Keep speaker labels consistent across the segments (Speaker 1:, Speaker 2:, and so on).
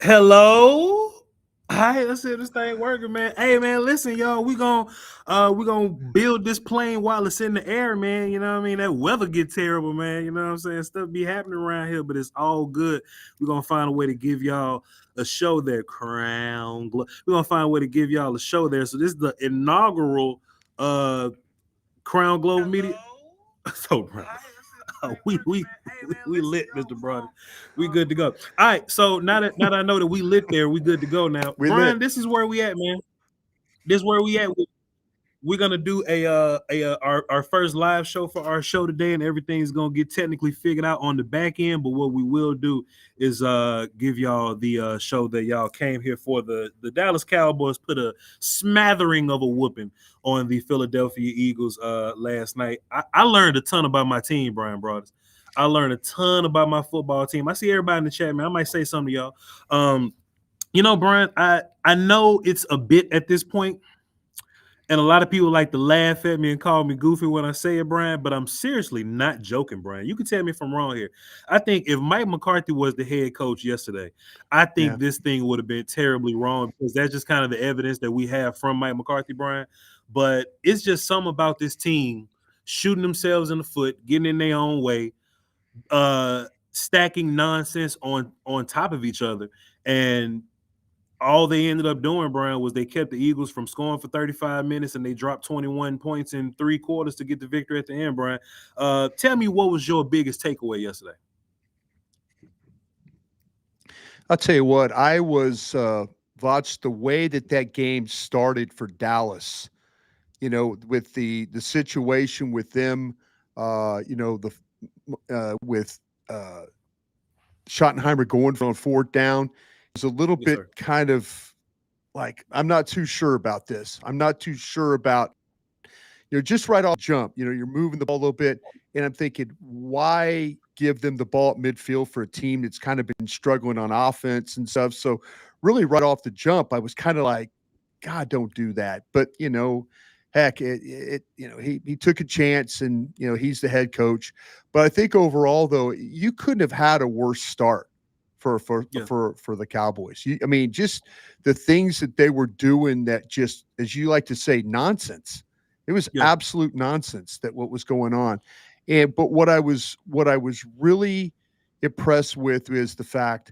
Speaker 1: Hello. All right, let's see if this thing working, man. Hey, man, listen, y'all. We gonna build this plane while it's in the air, man. You know what I mean? That weather get terrible, man. You know what I'm saying? Stuff be happening around here, but it's all good. We're gonna find a way to give y'all a show there. We're gonna find a way to give y'all a show there. So this is the inaugural Crown Globe Media. So, bro, we lit, Mr. Broaddus. We good to go. All right. So now that I know that we lit there, we good to go now.
Speaker 2: We
Speaker 1: Bryan,
Speaker 2: lit.
Speaker 1: this is where we at, man. This is where we at. We're gonna do our first live show for our show today, and everything's gonna get technically figured out on the back end. But what we will do is give y'all the show that y'all came here for. The Dallas Cowboys put a smattering of a whooping on the Philadelphia Eagles last night. I learned a ton about my team, Bryan Broaddus. I learned a ton about my football team. I see everybody in the chat, man. I might say something to y'all. Bryan, I know it's a bit at this point. And a lot of people like to laugh at me and call me goofy when I say it, Bryan, but I'm seriously not joking, Bryan. You can tell me if I'm wrong here. I think if Mike McCarthy was the head coach yesterday, I think this thing would have been terribly wrong because that's just kind of the evidence that we have from Mike McCarthy, Bryan. But it's just something about this team shooting themselves in the foot, getting in their own way, stacking nonsense on top of each other. And all they ended up doing, Bryan, was they kept the Eagles from scoring for 35 minutes and they dropped 21 points in 3 quarters to get the victory at the end, Bryan. Tell me, what was your biggest takeaway yesterday?
Speaker 2: I'll tell you what, I was Voch, the way that game started for Dallas, with the situation with them, with Schottenheimer going for on 4th down, was a little bit kind of like, I'm not too sure about this. I'm not too sure about, just right off jump, you're moving the ball a little bit. And I'm thinking, why give them the ball at midfield for a team that's kind of been struggling on offense and stuff? So really right off the jump, I was kind of like, God, don't do that. But, heck, he took a chance and, he's the head coach. But I think overall, though, you couldn't have had a worse start for the Cowboys. Just the things that they were doing that just, as you like to say, nonsense. It was absolute nonsense that what was going on. But what I was really impressed with is the fact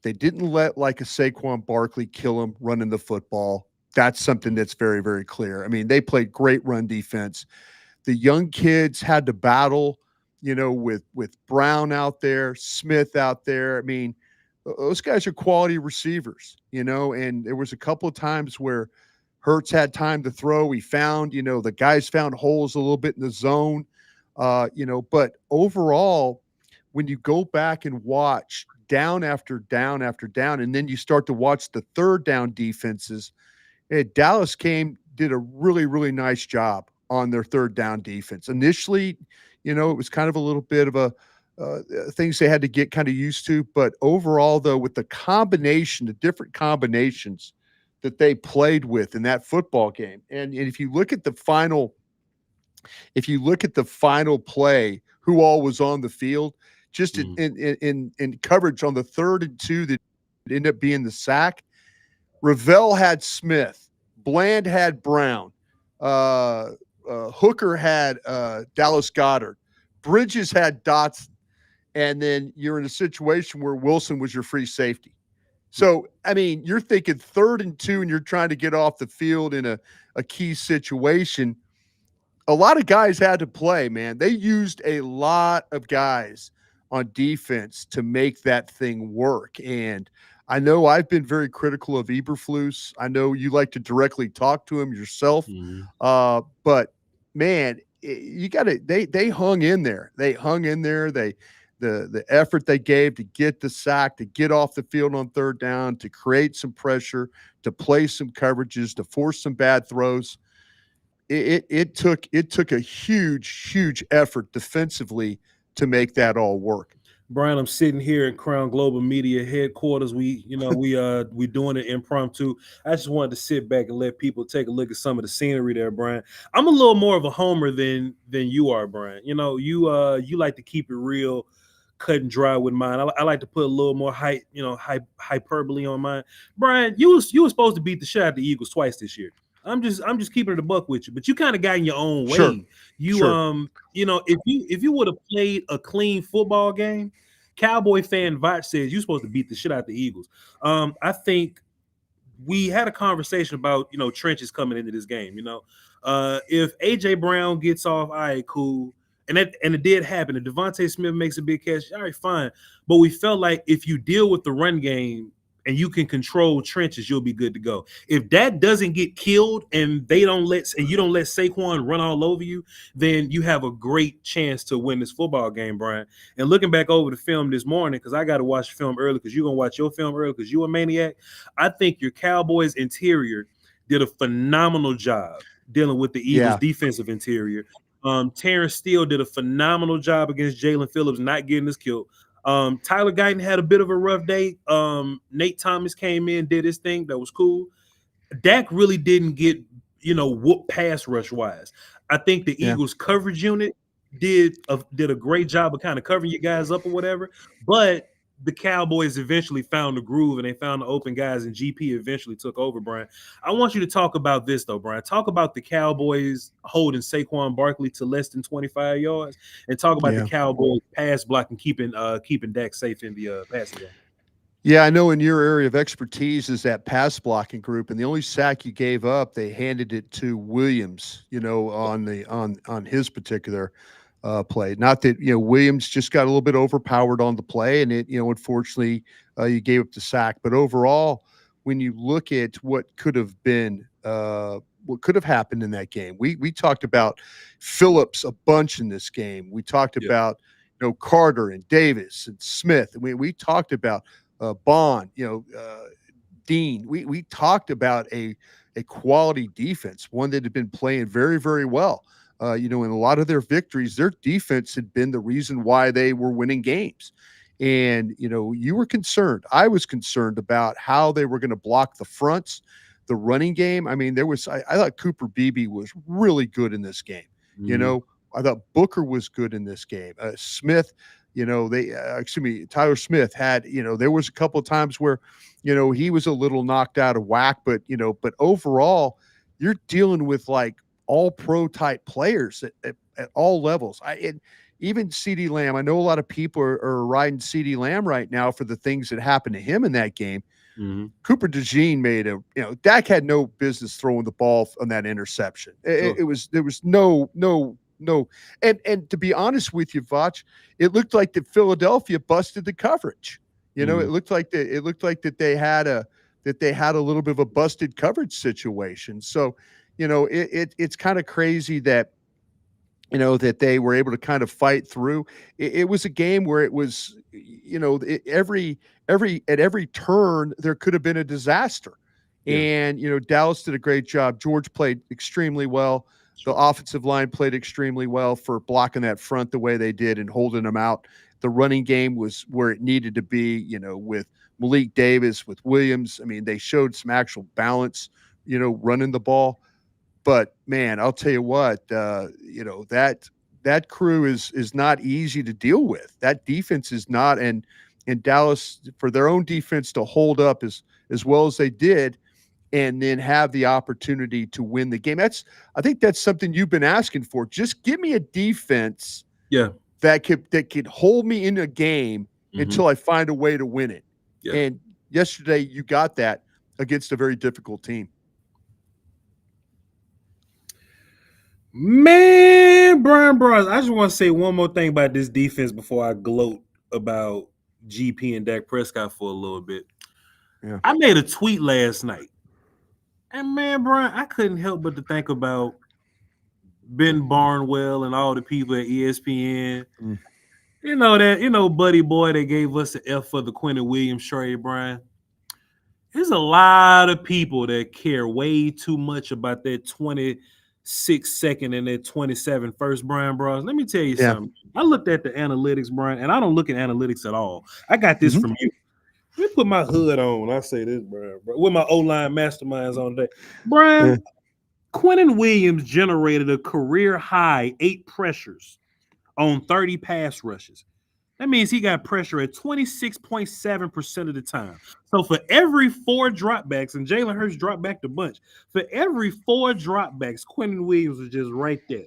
Speaker 2: they didn't let like a Saquon Barkley kill him running the football. That's something that's very, very clear. They played great run defense. The young kids had to battle, with Brown out there, Smith out there. Those guys are quality receivers, and there was a couple of times where Hurts had time to throw. He found, the guys found holes a little bit in the zone, but overall, when you go back and watch down after down after down, and then you start to watch the 3rd down defenses, Dallas did a really, really nice job on their 3rd down defense. Initially, it was kind of a little bit of a things they had to get kind of used to. But overall, though, with the different combinations that they played with in that football game, and if you look at the final play, who all was on the field, just in coverage on the 3rd and 2 that ended up being the sack, Ravel had Smith, Bland had Brown, Hooker had Dallas Goedert, Bridges had Dotson, and then you're in a situation where Wilson was your free safety. So, you're thinking 3rd and 2 and you're trying to get off the field in a key situation. A lot of guys had to play, man. They used a lot of guys on defense to make that thing work. And I know I've been very critical of Eberflus. I know you like to directly talk to him yourself. But man, you got to, they hung in there. They hung in there. The effort they gave to get the sack, to get off the field on 3rd down, to create some pressure, to play some coverages, to force some bad throws. It took a huge effort defensively to make that all work.
Speaker 1: Bryan, I'm sitting here at Crown Global Media headquarters. We doing it impromptu. I just wanted to sit back and let people take a look at some of the scenery there, Bryan. I'm a little more of a homer than you are, Bryan. You like to keep it real, cut and dry with mine. I like to put a little more hyperbole on mine. Bryan, you was supposed to beat the shit out of the Eagles twice this year. I'm just keeping it a buck with you, but you kind of got in your own way.
Speaker 2: Sure.
Speaker 1: You
Speaker 2: Sure.
Speaker 1: if you would have played a clean football game, Cowboy fan Voch says you're supposed to beat the shit out of the Eagles. I think we had a conversation about trenches coming into this game. If AJ Brown gets off, all right, cool. And it did happen. If Devontae Smith makes a big catch, all right, fine. But we felt like if you deal with the run game and you can control trenches, you'll be good to go. If that doesn't get killed and you don't let Saquon run all over you, then you have a great chance to win this football game, Bryan. And looking back over the film this morning, because I got to watch the film early, because you're gonna watch your film early because you're a maniac. I think your Cowboys interior did a phenomenal job dealing with the Eagles defensive interior. Terrence Steele did a phenomenal job against Jalen Phillips, not getting us killed. Tyler Guyton had a bit of a rough day. Nate Thomas came in, did his thing. That was cool. Dak really didn't get, whoop pass rush wise. I think the Eagles coverage unit did a great job of kind of covering you guys up or whatever. But the Cowboys eventually found the groove and they found the open guys, and GP eventually took over, Bryan. I want you to talk about this, though, Bryan. Talk about the Cowboys holding Saquon Barkley to less than 25 yards, and talk about the Cowboys pass blocking, keeping Dak safe in the passing game.
Speaker 2: Yeah, I know in your area of expertise is that pass blocking group, and the only sack you gave up, they handed it to Williams, on his particular play. Not that Williams just got a little bit overpowered on the play, and it unfortunately you gave up the sack. But overall, when you look at what could have been, what could have happened in that game, we talked about Phillips a bunch in this game. We talked about Carter and Davis and Smith. We talked about Bond, Dean. We talked about a quality defense, one that had been playing very, very well. In a lot of their victories, their defense had been the reason why they were winning games. And, you were concerned. I was concerned about how they were going to block the fronts, the running game. I mean, I thought Cooper Beebe was really good in this game.
Speaker 1: Mm-hmm.
Speaker 2: I thought Booker was good in this game. Smith, Tyler Smith had, there was a couple of times where, he was a little knocked out of whack, but overall, you're dealing with like all pro type players at all levels. Even CeeDee Lamb, I know a lot of people are riding CeeDee Lamb right now for the things that happened to him in that game.
Speaker 1: Mm-hmm.
Speaker 2: Cooper DeJean Dak had no business throwing the ball on that interception. Sure. There was no. And to be honest with you, Voch, it looked like that Philadelphia busted the coverage. It looked like that they had a little bit of a busted coverage situation. So, it's kind of crazy that that they were able to kind of fight through. It was a game where it was, at every turn there could have been a disaster. Yeah. And Dallas did a great job. George played extremely well. The offensive line played extremely well for blocking that front the way they did and holding them out. The running game was where it needed to be, with Malik Davis, with Williams. I mean, they showed some actual balance, running the ball. But man, I'll tell you what, that crew is not easy to deal with. That defense is not, and Dallas, for their own defense to hold up as well as they did, and then have the opportunity to win the game. I think that's something you've been asking for. Just give me a defense that could hold me in a game until I find a way to win it. Yeah. And yesterday you got that against a very difficult team.
Speaker 1: Man, Bryan Broaddus, I just want to say one more thing about this defense before I gloat about GP and Dak Prescott for a little bit. Yeah. I made a tweet last night. And man, Bryan, I couldn't help but to think about Ben Barnwell and all the people at ESPN. Buddy Boy that gave us the F for the Quinnion Williams trade, Bryan. There's a lot of people that care way too much about that 26 second and that 27 first, Bryan Broaddus. Let me tell you something. I looked at the analytics, Bryan, and I don't look at analytics at all. I got this from you. Let me put my hood on. I say this, Bryan, with my O-line masterminds on today. Bryan, Quinnion Williams generated a career high 8 pressures on 30 pass rushes. That means he got pressure at 26.7% of the time. So for every 4 dropbacks, and Jalen Hurts dropped back the bunch, for every 4 dropbacks, Quinnion Williams was just right there.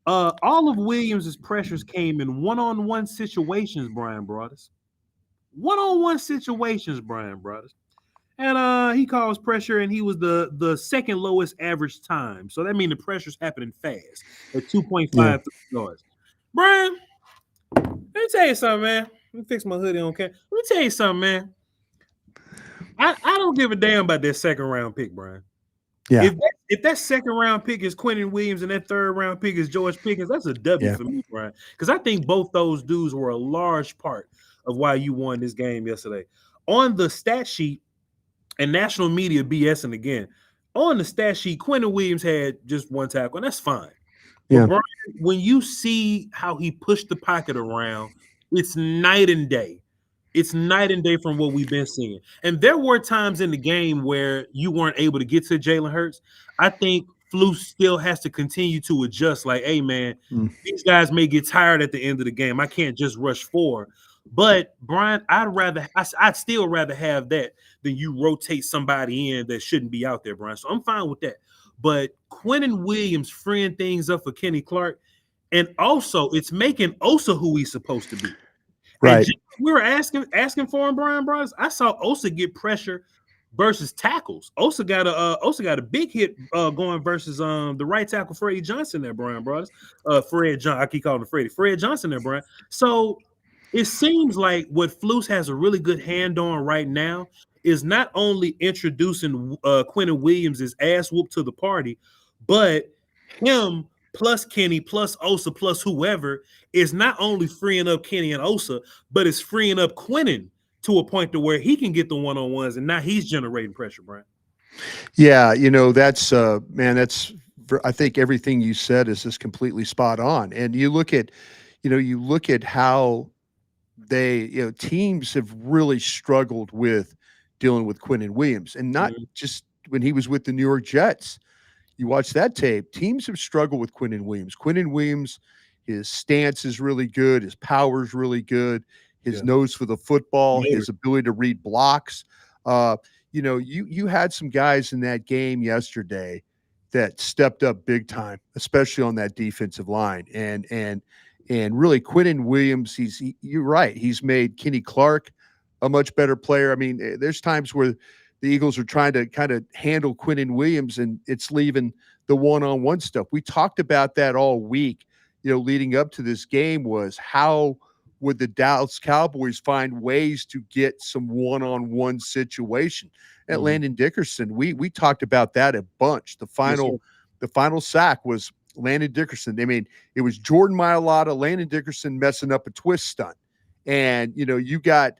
Speaker 1: All of Williams' pressures came in one-on-one situations, Bryan Broaddus. One-on-one situations, Bryan Broaddus. And he caused pressure, and he was the second lowest average time. So that means the pressure's happening fast at 2.5 yards. Brian, let me tell you something, man. Let me fix my hoodie on camera. Let me tell you something, man. I don't give a damn about that second round pick, Brian.
Speaker 2: Yeah.
Speaker 1: If that second round pick is Quinnion Williams and that third round pick is George Pickens, that's a W for me, Brian. Because I think both those dudes were a large part of why you won this game yesterday. On the stat sheet, and national media BSing again, on the stat sheet, Quinnion Williams had just 1 tackle, and that's fine. But Brian, when you see how he pushed the pocket around, it's night and day. It's night and day from what we've been seeing. And there were times in the game where you weren't able to get to Jalen Hurts. I think Flus still has to continue to adjust. Like, hey, man, these guys may get tired at the end of the game. I can't just rush 4. But Brian, I'd still rather have that than you rotate somebody in that shouldn't be out there, Brian. So I'm fine with that. But Quinnion Williams freeing things up for Kenny Clark, and also it's making Osa who he's supposed to be. Right. And we were asking for him, Bryan Broaddus. I saw Osa get pressure versus tackles. Osa got a big hit going versus the right tackle Freddie Johnson there, Bryan Broaddus. I keep calling him Freddie. Fred Johnson there, Brian. So it seems like what Flus has a really good hand on right now is not only introducing Quinnion Williams' ass whoop to the party, but him plus Kenny plus Osa plus whoever is not only freeing up Kenny and Osa, but it's freeing up Quinnion to a point to where he can get the one-on-ones, and now he's generating pressure, Brian.
Speaker 2: Yeah, that's man, that's I think everything you said is just completely spot on. And you look at how they, teams have really struggled with dealing with Quinnion Williams, and not just when he was with the New York Jets. You watch that tape, teams have struggled with Quinnion Williams. Quinnion Williams, his stance is really good. His power is really good. His nose for the football, his ability to read blocks. You had some guys in that game yesterday that stepped up big time, especially on that defensive line. And really, Quinnion Williams, you're right. He's made Kenny Clark a much better player. I mean, there's times where the Eagles are trying to kind of handle Quinnion Williams, and it's leaving the one-on-one stuff. We talked about that all week, leading up to this game, was how would the Dallas Cowboys find ways to get some one-on-one situation. At Landon Dickerson, we talked about that a bunch. The final sack was Landon Dickerson. I mean, it was Jordan Mailata, Landon Dickerson messing up a twist stunt. And, you got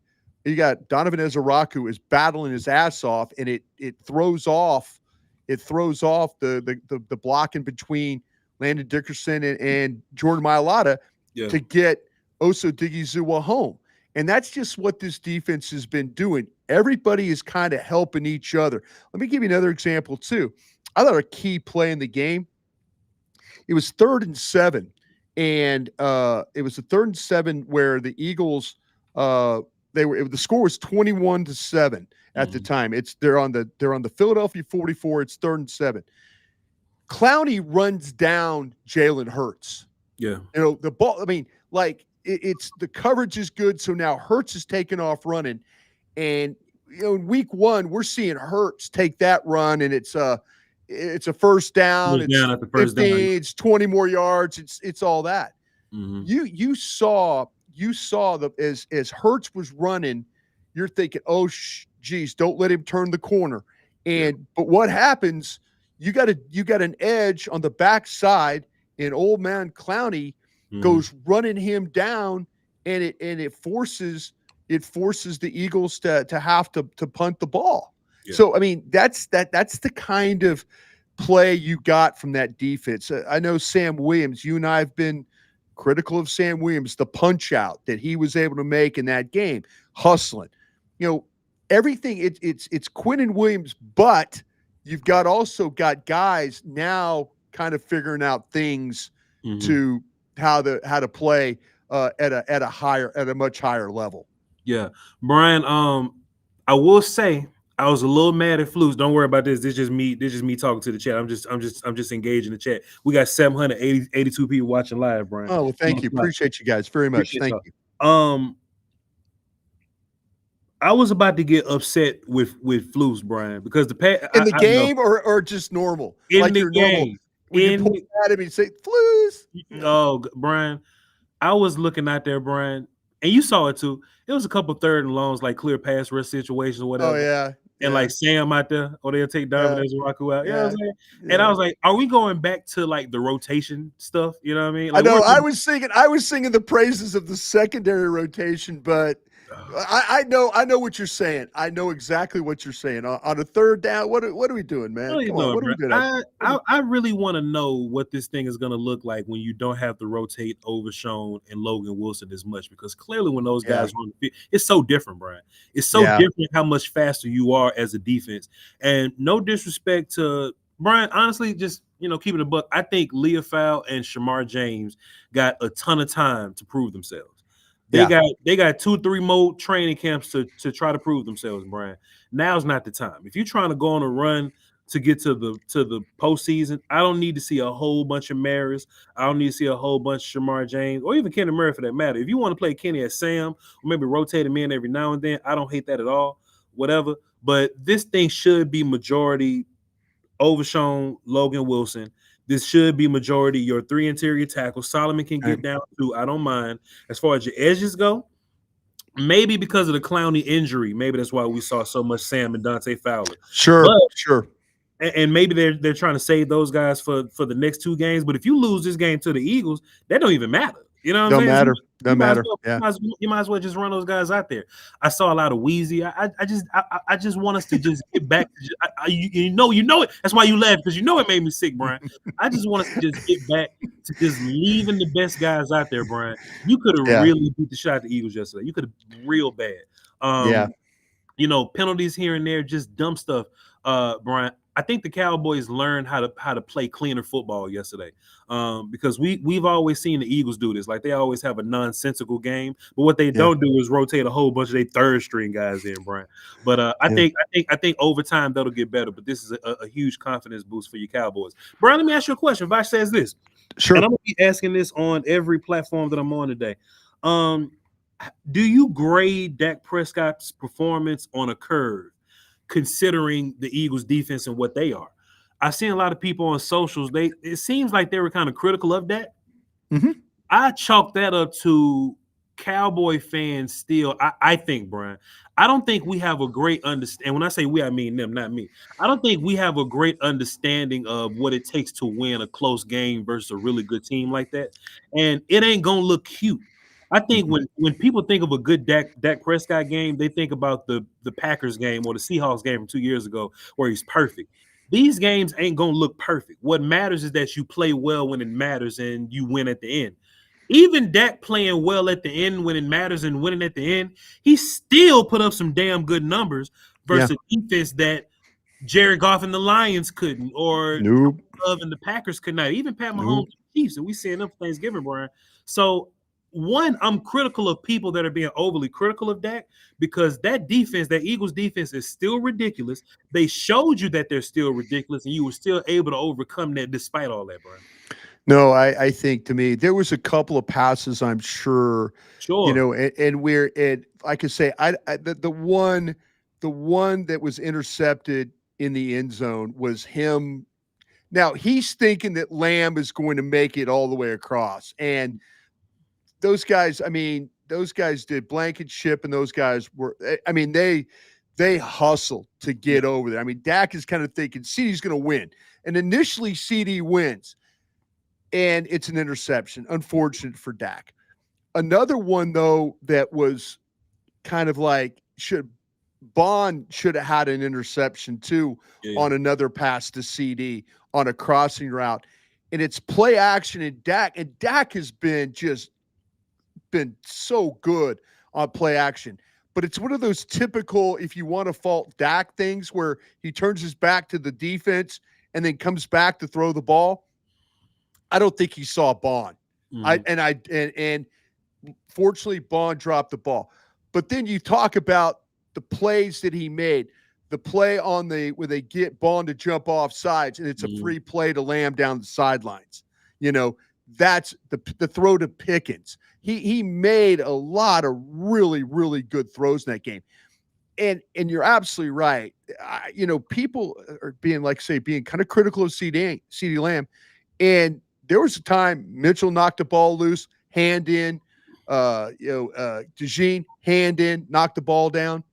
Speaker 2: Donovan Ezeraku is battling his ass off, and it throws off the block in between Landon Dickerson and Jordan Mailata to get Osa Odighizuwa home. And that's just what this defense has been doing. Everybody is kind of helping each other. Let me give you another example too. I thought a key play in the game, it was 3rd and 7. And it was a 3rd and 7 where the Eagles the score was 21-7 at the time. They're on the Philadelphia 44. It's 3rd and 7. Clowney runs down Jalen Hurts.
Speaker 1: Yeah.
Speaker 2: The ball, I mean, like it's the coverage is good. So now Hurts is taking off running. And in week 1, we're seeing Hurts take that run, and it's a first down. It's 15, it's 20 more yards. It's all that. You saw as Hurts was running, you're thinking, oh, geez, don't let him turn the corner. But what happens? You got an edge on the backside, and old man Clowney goes running him down, and it forces the Eagles to have to punt the ball. Yeah. So I mean, that's the kind of play you got from that defense. I know Sam Williams, you and I have been critical of Sam Williams, the punch out that he was able to make in that game, hustling, everything. It's Quinnion Williams, but you've also got guys now kind of figuring out things to how to play at a much higher level.
Speaker 1: Yeah, Brian. I will say I was a little mad at Flus. Don't worry about this. This is just me. This is me talking to the chat. I'm just engaging the chat. We got 782 people watching live, Brian.
Speaker 2: Oh, well, thank you. Appreciate you guys very much.
Speaker 1: Appreciate
Speaker 2: Thank
Speaker 1: y'all.
Speaker 2: you.
Speaker 1: I was about to get upset with Flus, Brian, because
Speaker 2: in the game or just normal,
Speaker 1: in
Speaker 2: like
Speaker 1: the
Speaker 2: you're
Speaker 1: game.
Speaker 2: normal. When you point at him and say Flus.
Speaker 1: Oh, Brian, I was looking out there, Brian, and you saw it too. It was a couple third and longs, like clear pass rush situations or whatever.
Speaker 2: Oh yeah.
Speaker 1: And like Sam out there, or they'll take Domin Raku out. You know what I'm saying?
Speaker 2: Yeah.
Speaker 1: And I was like, are we going back to like the rotation stuff? You know what I mean? Like,
Speaker 2: I know. I was singing the praises of the secondary rotation, but I know what you're saying. I know exactly what you're saying. On a third down, what are we doing, man? Come on, what are we doing?
Speaker 1: I really want to know what this thing is going to look like when you don't have to rotate Overshown and Logan Wilson as much, because clearly when those guys run the field, it's so different, Brian. It's so different how much faster you are as a defense. And no disrespect to Brian, honestly, just keeping it a buck. I think Leofau and Shamar James got a ton of time to prove themselves. They got 2-3 more training camps to try to prove themselves, Brian. Now's not the time. If you're trying to go on a run to get to the postseason, I don't need to see a whole bunch of Maris. I don't need to see a whole bunch of Shamar James or even Kenny Murray for that matter. If you want to play Kenny as Sam, or maybe rotate him in every now and then, I don't hate that at all. Whatever. But this thing should be majority Overshown, Logan Wilson. This should be majority your 3 interior tackles. Solomon can get down to, I don't mind. As far as your edges go, maybe because of the Clowney injury, maybe that's why we saw so much Sam and Dante Fowler.
Speaker 2: Sure.
Speaker 1: And maybe they're trying to save those guys for the next 2 games. But if you lose this game to the Eagles, that don't even matter. You know what I'm saying?
Speaker 2: Matter. Don't matter.
Speaker 1: You might as well just run those guys out there. I saw a lot of Wheezy. I just want us to just get back. You know it. That's why you laugh, because you know it made me sick, Brian. I just want us to just get back to just leaving the best guys out there, Brian. You could have really beat the shot at the Eagles yesterday. You could have real bad. Penalties here and there, just dumb stuff. Brian, I think the Cowboys learned how to play cleaner football yesterday, because we've always seen the Eagles do this. Like, they always have a nonsensical game, but what they don't do is rotate a whole bunch of their third string guys in, Brian. But I think over time that'll get better. But this is a huge confidence boost for you Cowboys. Brian, let me ask you a question. Voch says this,
Speaker 2: sure,
Speaker 1: and I'm gonna be asking this on every platform that I'm on today. Do you grade Dak Prescott's performance on a curve, considering the Eagles defense and what they are? I've seen a lot of people on socials. It seems like they were kind of critical of that.
Speaker 2: Mm-hmm.
Speaker 1: I chalk that up to Cowboy fans still. I think, Brian, I don't think we have a great understanding. When I say we, I mean them, not me. I don't think we have a great understanding of what it takes to win a close game versus a really good team like that. And it ain't gonna look cute. I think when people think of a good Dak Prescott game, they think about the Packers game or the Seahawks game from 2 years ago where he's perfect. These games ain't going to look perfect. What matters is that you play well when it matters and you win at the end. Even Dak playing well at the end when it matters and winning at the end, he still put up some damn good numbers versus a defense that Jared Goff and the Lions couldn't, or Love and the Packers could not. Even Pat Mahomes and the Chiefs, and we seeing them for Thanksgiving, Brian. So, one, I'm critical of people that are being overly critical of Dak, because that defense, that Eagles defense, is still ridiculous. They showed you that they're still ridiculous, and you were still able to overcome that despite all that, Brian.
Speaker 2: No, I think, to me, there was a couple of passes, I'm sure. And we're I could say the one that was intercepted in the end zone was him. Now he's thinking that Lamb is going to make it all the way across, and those guys did Blankenship, and those guys were, they hustled to get over there. I mean, Dak is kind of thinking CD's going to win. And initially CD wins, and it's an interception. Unfortunate for Dak. Another one, though, that was kind of like, Bond should have had an interception too on another pass to CD on a crossing route. And it's play action, and Dak has been so good on play action, but it's one of those typical, if you want to fault Dak things, where he turns his back to the defense and then comes back to throw the ball. I don't think he saw Bond. And Fortunately, Bond dropped the ball. But then you talk about the plays that he made. The play on where they get Bond to jump off sides, and it's a free play to Lamb down the sidelines. That's the throw to Pickens. He made a lot of really, really good throws in that game. And you're absolutely right. People are being kind of critical of CeeDee Lamb. And there was a time Mitchell knocked the ball loose, hand in, DeJean, hand in, knocked the ball down.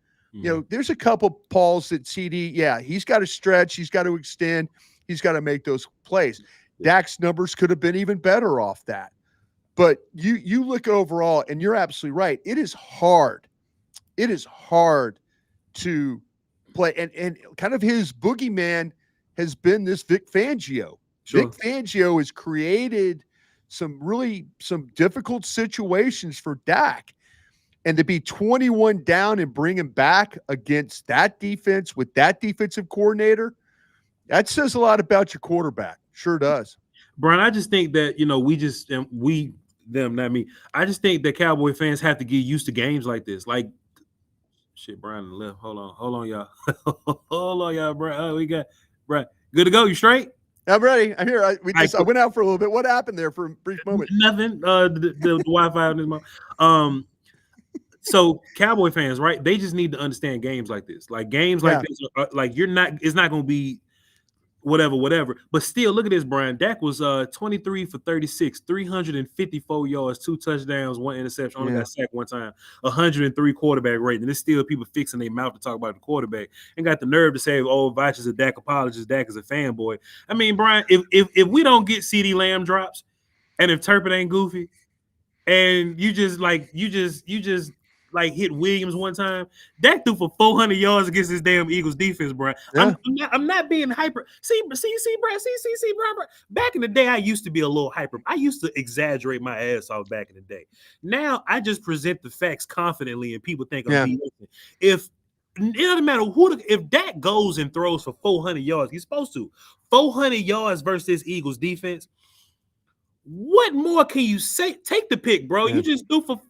Speaker 2: There's a couple balls that CeeDee, he's got to stretch, he's got to extend, he's got to make those plays. Dak's numbers could have been even better off that. But you look overall, and you're absolutely right. It is hard. It is hard to play. And kind of his boogeyman has been this Vic Fangio. Sure. Vic Fangio has created some difficult situations for Dak. And to be 21 down and bring him back against that defense with that defensive coordinator, that says a lot about your quarterback. Sure does.
Speaker 1: Brian, I just think that, not me. I just think that Cowboy fans have to get used to games like this. Like, shit, Brian left. Hold on, y'all. Hold on, y'all, Brian. We got Brian. Good to go. You straight?
Speaker 2: I'm ready. I'm here. I went out for a little bit. What happened there for a brief moment?
Speaker 1: Nothing. The Wi-Fi in this moment. So Cowboy fans, right? They just need to understand games like this. Like games like this, it's not going to be whatever. But still, look at this, Brian. Dak was 23 for 36, 354 yards, 2 touchdowns, 1 interception. Only got sacked one time. 103 quarterback rating. And there's still people fixing their mouth to talk about the quarterback and got the nerve to say, "Oh, Voch is a Dak apologist. Dak is a fanboy." I mean, Brian, if we don't get CeeDee Lamb drops, and if Turpin ain't goofy, and you just hit Williams one time. Dak threw for 400 yards against this damn Eagles defense, bro. Yeah. I'm not being hyper. See, bro. Back in the day, I used to be a little hyper. I used to exaggerate my ass off back in the day. Now I just present the facts confidently, and people think I'm BSing. If it doesn't matter if Dak goes and throws for 400 yards, he's supposed to 400 yards versus this Eagles defense. What more can you say? Take the pick, bro. You just threw for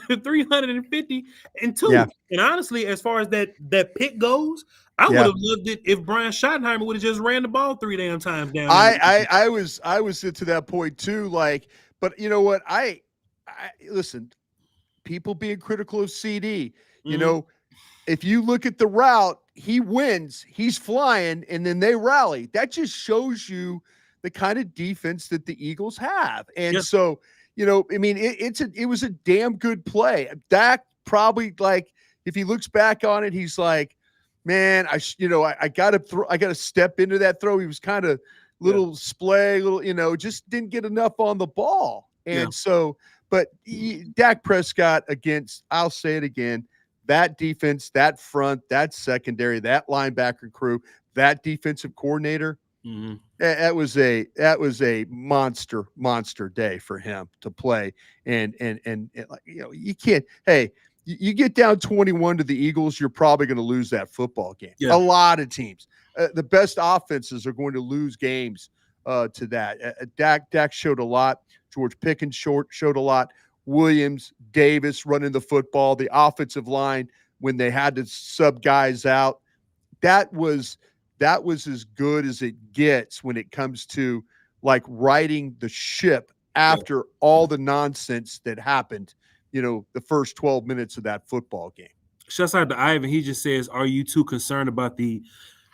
Speaker 1: 350 and 2. Yeah. And honestly, as far as that pick goes, I would have loved it if Brian Schottenheimer would have just ran the ball 3 damn times down.
Speaker 2: I was to that point too. But you know what? I listen. People being critical of CD. If you look at the route, he wins. He's flying, and then they rally. That just shows you the kind of defense that the Eagles have, and so. It was a damn good play. Dak probably if he looks back on it, he's like, man, I got to step into that throw. He was kind of splay, just didn't get enough on the ball. And but Dak Prescott I'll say it again, that defense, that front, that secondary, that linebacker crew, that defensive coordinator. Mm-hmm. That was a monster day for him to play, and you can't. Hey, you get down 21 to the Eagles, you're probably going to lose that football game. Yeah. A lot of teams, the best offenses are going to lose games to that. Dak showed a lot. George Pickens showed a lot. Williams, Davis running the football. The offensive line when they had to sub guys out, that was as good as it gets when it comes to righting the ship after all the nonsense that happened, the first 12 minutes of that football game.
Speaker 1: Shouts out to Ivan. He just says, "Are you too concerned about the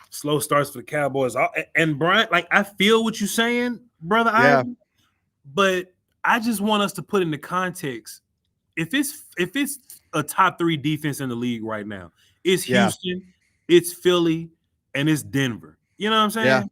Speaker 1: slow starts for the Cowboys?" And Brian, I feel what you're saying, brother Ivan, but I just want us to put into context. If it's a top 3 defense in the league right now, it's Houston, it's Philly, and it's Denver. You know what I'm saying? Yeah.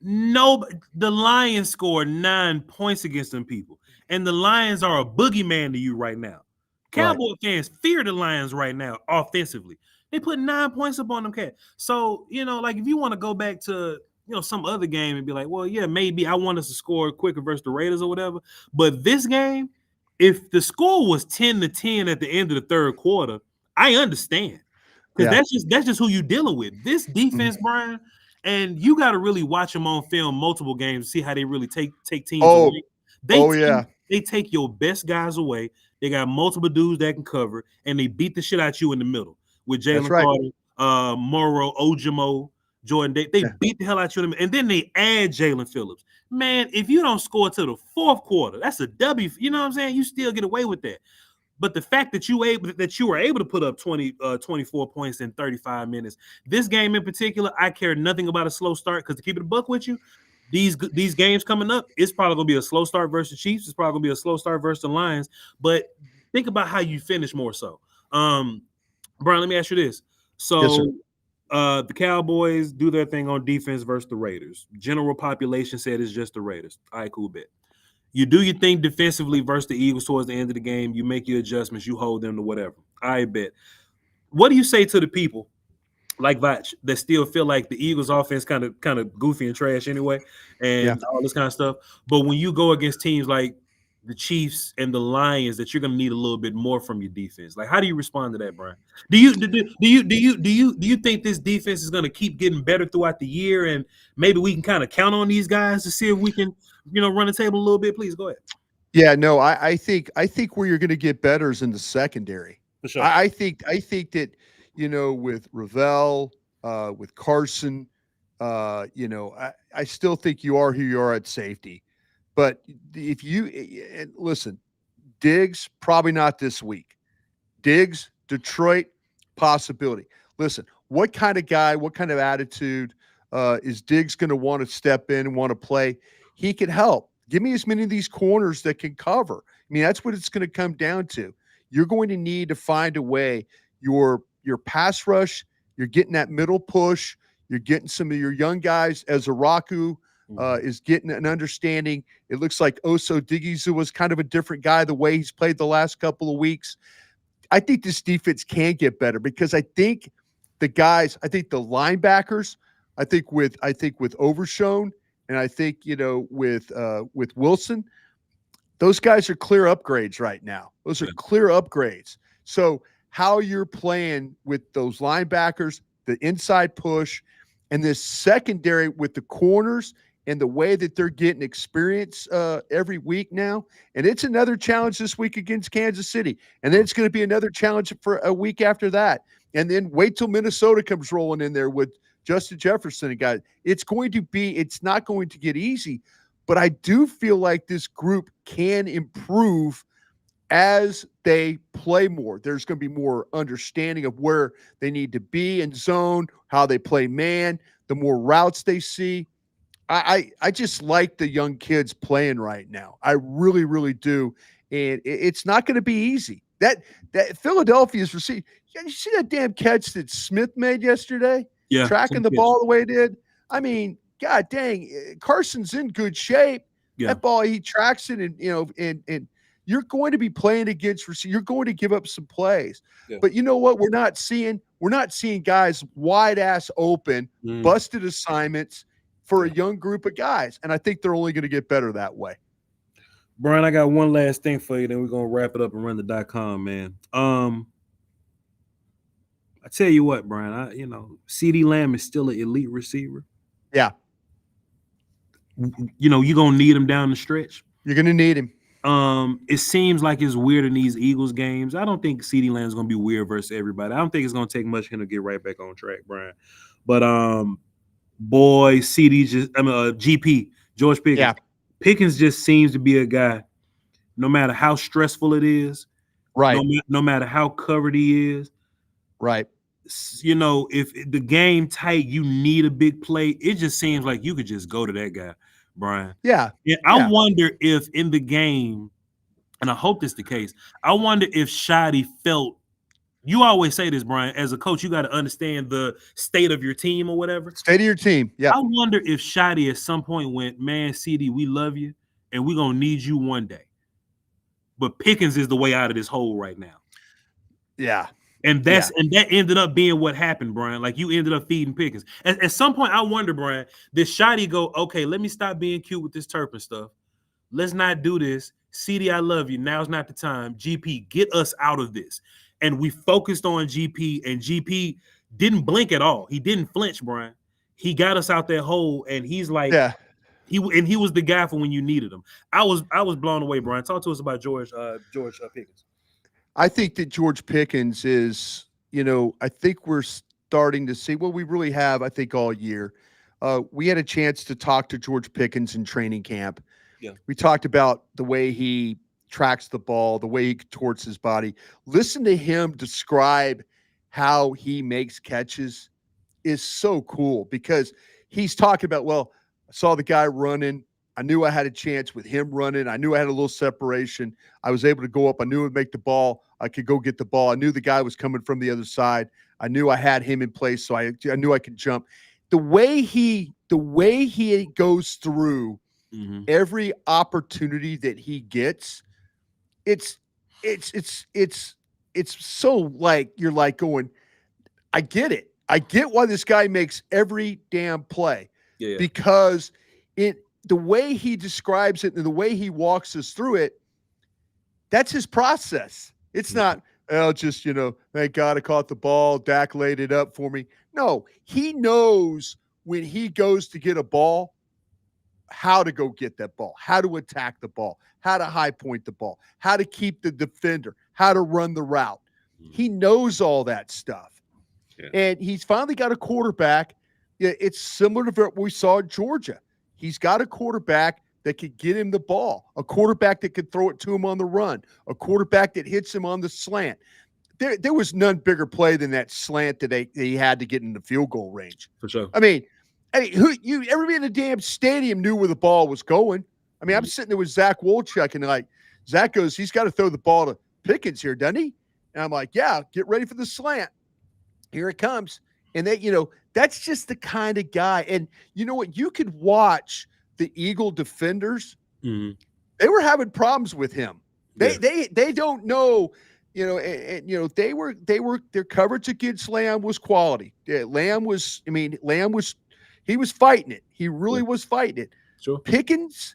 Speaker 1: No, the Lions scored 9 points against them people. And the Lions are a boogeyman to you right now. Cowboy fans fear the Lions right now offensively. They put 9 points up on them cats. So, if you want to go back to, some other game and be like, well, yeah, maybe I want us to score quicker versus the Raiders or whatever. But this game, if the score was 10-10 at the end of the third quarter, I understand. Because that's just who you're dealing with. This defense, Brian, and you got to really watch them on film multiple games to see how they really take teams away. They take your best guys away. They got multiple dudes that can cover, and they beat the shit out you in the middle with
Speaker 2: That's
Speaker 1: Jalen
Speaker 2: right.
Speaker 1: Carter, Morrow, Ojimo, Jordan. They
Speaker 2: Yeah.
Speaker 1: beat the hell out you in the middle, and then they add Jalen Phillips. Man, if you don't score till the fourth quarter, that's a W. You know what I'm saying? You still get away with that. But the fact that you were able to put up 24 points in 35 minutes, this game in particular, I care nothing about a slow start because to keep it a buck with you, these games coming up, it's probably gonna be a slow start versus the Chiefs. It's probably gonna be a slow start versus the Lions. But think about how you finish more so. Brian, let me ask you this. So
Speaker 2: Yes, sir.
Speaker 1: The Cowboys do their thing on defense versus the Raiders. General population said it's just the Raiders. All right, cool bet. You do your thing defensively versus the Eagles towards the end of the game. You make your adjustments. You hold them to whatever. I bet. What do you say to the people like Voch that still feel like the Eagles offense kind of goofy and trash anyway, and all this kind of stuff? But when you go against teams like the Chiefs and the Lions, that you're going to need a little bit more from your defense. Like, how do you respond to that, Brian? Do you think this defense is going to keep getting better throughout the year, and maybe we can kind of count on these guys to see if we can, run the table a little bit? Please go ahead.
Speaker 2: Yeah, no, I think where you're going to get better is in the secondary.
Speaker 1: For sure.
Speaker 2: I think that with Ravel, with Carson, I still think you are who you are at safety. But if you listen, Diggs probably not this week. Diggs, Detroit, possibility. Listen, what kind of guy, what kind of attitude is Diggs going to want to step in and want to play? He can help. Give me as many of these corners that can cover. I mean, that's what it's going to come down to. You're going to need to find a way. Your pass rush, you're getting that middle push. You're getting some of your young guys. As Araku is getting an understanding. It looks like Oso Digizu was kind of a different guy the way he's played the last couple of weeks. I think this defense can get better because I think the linebackers, I think with Overshown, and I think with Wilson, those guys are clear upgrades right now. Those are clear upgrades. So how you're playing with those linebackers, the inside push, and this secondary with the corners and the way that they're getting experience every week now. And it's another challenge this week against Kansas City. And then it's going to be another challenge for a week after that. And then wait till Minnesota comes rolling in there with Justin Jefferson and guys. It's not going to get easy. But I do feel like this group can improve as they play more. There's going to be more understanding of where they need to be in zone, how they play man, the more routes they see. I just like the young kids playing right now. I really, really do. And it's not going to be easy. That Philadelphia's receiver. You see that damn catch that Smith made yesterday?
Speaker 1: Yeah.
Speaker 2: Tracking the ball the way he did. I mean, God dang, Carson's in good shape. Yeah. That ball, he tracks it, and you're going to be playing against. You're going to give up some plays. Yeah. But you know what? We're not seeing guys wide ass open, busted assignments for a young group of guys, and I think they're only going to get better that way.
Speaker 1: Brian, I got one last thing for you, then we're gonna wrap it up and run the .com, man. I tell you what, Brian, CeeDee Lamb is still an elite receiver.
Speaker 2: Yeah.
Speaker 1: You're gonna need him down the stretch.
Speaker 2: You're gonna need him.
Speaker 1: It seems like it's weird in these Eagles games. I don't think CeeDee Lamb's gonna be weird versus everybody. I don't think it's gonna take much for him to get right back on track, Brian. But boy, GP, George Pickens. Yeah. Pickens just seems to be a guy, no matter how stressful it is,
Speaker 2: right?
Speaker 1: No matter how covered he is,
Speaker 2: right?
Speaker 1: If the game tight, you need a big play. It just seems like you could just go to that guy, Brian.
Speaker 2: Yeah.
Speaker 1: And I wonder if in the game, and I hope this is the case, I wonder if Shotty felt. You always say this, Brian, as a coach, you got to understand the state of your team or whatever.
Speaker 2: State of your team, yeah.
Speaker 1: I wonder if Shotty at some point went, man, CD, we love you, and we're going to need you one day. But Pickens is the way out of this hole right now.
Speaker 2: Yeah.
Speaker 1: And that ended up being what happened, Brian. Like, you ended up feeding Pickens. At some point, I wonder, Brian, did Shotty go, okay, let me stop being cute with this Turpin stuff. Let's not do this. CD, I love you. Now's not the time. GP, get us out of this. And we focused on GP, and GP didn't blink at all. He didn't flinch, Brian. He got us out that hole, and he's like, he was the guy for when you needed him. I was blown away, Brian. Talk to us about George Pickens.
Speaker 2: I think that George Pickens is, I think we're starting to see what we really have, I think, all year. We had a chance to talk to George Pickens in training camp.
Speaker 1: Yeah.
Speaker 2: We talked about the way he tracks the ball, the way he contorts his body. Listen to him describe how he makes catches is so cool because he's talking about, well, I saw the guy running. I knew I had a chance with him running. I knew I had a little separation. I was able to go up. I knew I'd make the ball. I could go get the ball. I knew the guy was coming from the other side. I knew I had him in place, so I knew I could jump. The way he goes through every opportunity that he gets, it's so like you're like going, I get it. I get why this guy makes every damn play because the way he describes it and the way he walks us through it, that's his process. It's not, just, thank God I caught the ball. Dak laid it up for me. No, he knows when he goes to get a ball, how to go get that ball, how to attack the ball, how to high point the ball, how to keep the defender, how to run the route. He knows all that stuff. Yeah. And he's finally got a quarterback. It's similar to what we saw in Georgia. He's got a quarterback that could get him the ball, a quarterback that could throw it to him on the run, a quarterback that hits him on the slant. There was none bigger play than that slant that he had to get in the field goal range.
Speaker 1: For sure.
Speaker 2: I mean, everybody in the damn stadium knew where the ball was going. I mean, I'm sitting there with Zach Wolchuk, and like Zach goes, he's got to throw the ball to Pickens here, doesn't he? And I'm like, yeah, get ready for the slant. Here it comes. And that's just the kind of guy. And you know what? You could watch the Eagle defenders. They were having problems with him. They don't know, their coverage against Lamb was quality. Lamb was he was fighting it. He really was fighting it.
Speaker 1: Sure.
Speaker 2: Pickens,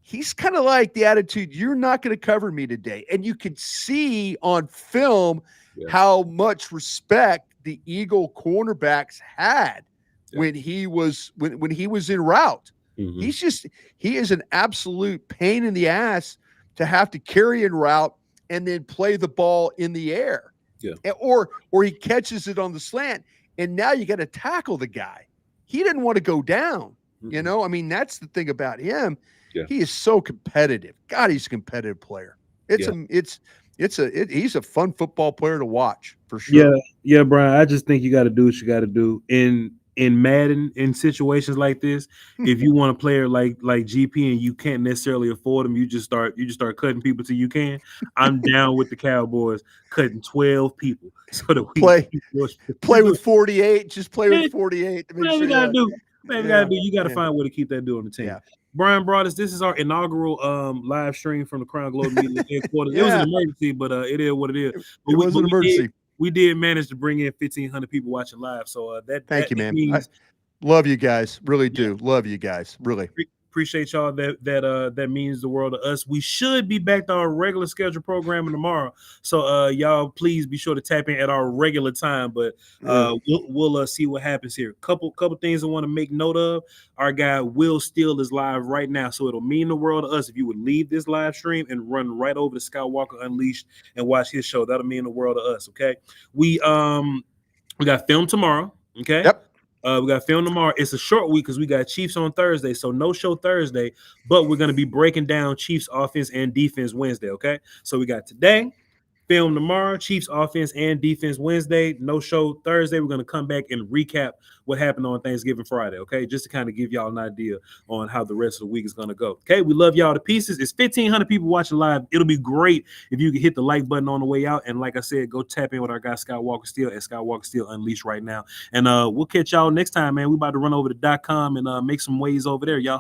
Speaker 2: he's kind of like the attitude, you're not going to cover me today. And you could see on film how much respect the Eagle cornerbacks had when he was when he was en route. He is an absolute pain in the ass to have to carry en route and then play the ball in the air.
Speaker 1: Yeah.
Speaker 2: Or he catches it on the slant and now you got to tackle the guy. He didn't want to go down. I mean, that's the thing about him. Yeah. He is so competitive. God, he's a competitive player. He's a fun football player to watch for sure.
Speaker 1: Yeah, Brian. I just think you got to do what you got to do in Madden in situations like this. If you want a player like GP and you can't necessarily afford him, you just start cutting people till you can. I'm down with the Cowboys cutting 12 people so that we
Speaker 2: play with 48. Just play with 48.
Speaker 1: You got to find a way to keep that dude on the team. Yeah. Bryan Broaddus, this is our inaugural live stream from the Crown Globe Media headquarters. It was an emergency, but it is what it is.
Speaker 2: It was an emergency.
Speaker 1: We did manage to bring in 1,500 people watching live. So
Speaker 2: thank you, man. I love you guys. Really do. Love you guys. Really.
Speaker 1: Appreciate y'all. That means the world to us. We should be back to our regular schedule programming tomorrow. So y'all please be sure to tap in at our regular time. But we'll see what happens here. Couple things I want to make note of. Our guy Will Steele is live right now. So it'll mean the world to us if you would leave this live stream and run right over to Skywalker Unleashed and watch his show. That'll mean the world to us. Okay. We got film tomorrow. Okay.
Speaker 2: Yep.
Speaker 1: We got film tomorrow. It's a short week because we got Chiefs on Thursday, so no show Thursday, but we're going to be breaking down Chiefs offense and defense Wednesday, okay? So we got today, film tomorrow, Chiefs offense and defense Wednesday, no show Thursday. We're going to come back and recap what happened on Thanksgiving Friday, okay? Just to kind of give y'all an idea on how the rest of the week is going to go, okay? We love y'all to pieces. It's 1,500 people watching live. It'll be great if you can hit the like button on the way out. And like I said, go tap in with our guy Skywalker Steele at Skywalker Steele Unleashed right now. And we'll catch y'all next time, man. We about to run over to .com and make some waves over there. Y'all